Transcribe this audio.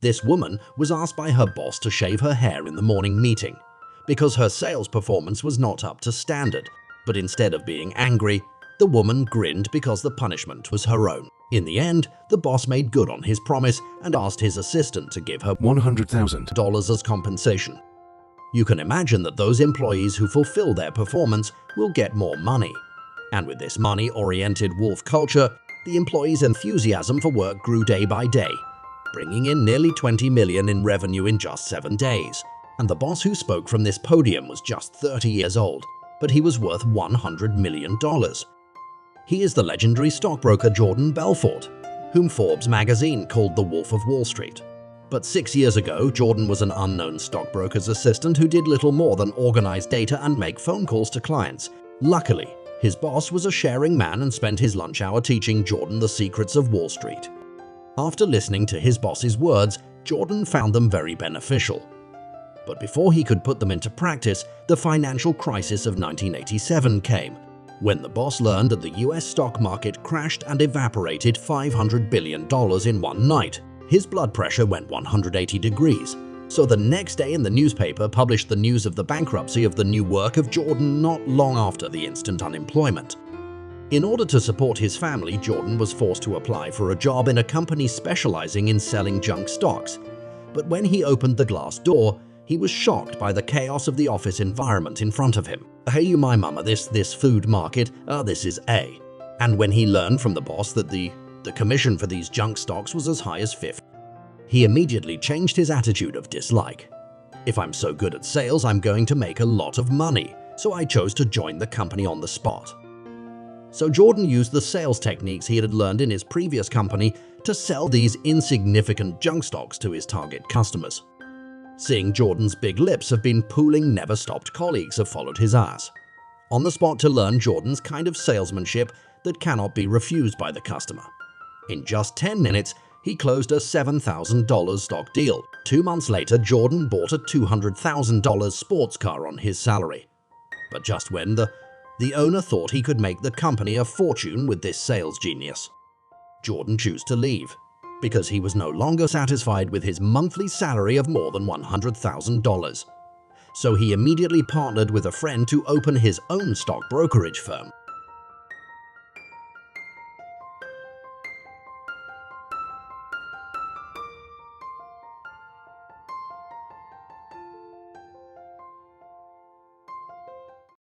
This woman was asked by her boss to shave her hair in the morning meeting because her sales performance was not up to standard, but instead of being angry, the woman grinned because the punishment was her own. In the end, the boss made good on his promise and asked his assistant to give her $100,000 as compensation. You can imagine that those employees who fulfill their performance will get more money. And with this money-oriented wolf culture, the employees' enthusiasm for work grew day by day, bringing in nearly $20 million in revenue in just 7 days. And the boss who spoke from this podium was just 30 years old, but he was worth $100 million. He is the legendary stockbroker Jordan Belfort, whom Forbes magazine called the Wolf of Wall Street. But 6 years ago, Jordan was an unknown stockbroker's assistant who did little more than organize data and make phone calls to clients. Luckily, his boss was a sharing man and spent his lunch hour teaching Jordan the secrets of Wall Street. After listening to his boss's words, Jordan found them very beneficial. But before he could put them into practice, the financial crisis of 1987 came, when the boss learned that the US stock market crashed and evaporated $500 billion in one night. His blood pressure went 180 degrees, so the next day in the newspaper published the news of the bankruptcy of the new work of Jordan not long after the instant unemployment. In order to support his family, Jordan was forced to apply for a job in a company specializing in selling junk stocks. But when he opened the glass door, he was shocked by the chaos of the office environment in front of him. "Hey you my mama, this food market, this is A." And when he learned from the boss that the commission for these junk stocks was as high as 50, he immediately changed his attitude of dislike. "If I'm so good at sales, I'm going to make a lot of money, so I chose to join the company on the spot." So Jordan used the sales techniques he had learned in his previous company to sell these insignificant junk stocks to his target customers. Seeing Jordan's big lips have been pooling, never-stopped colleagues have followed his ass on the spot to learn Jordan's kind of salesmanship that cannot be refused by the customer. In just 10 minutes, he closed a $7,000 stock deal. 2 months later, Jordan bought a $200,000 sports car on his salary. But just when the owner thought he could make the company a fortune with this sales genius, Jordan chose to leave because he was no longer satisfied with his monthly salary of more than $100,000. So he immediately partnered with a friend to open his own stock brokerage firm.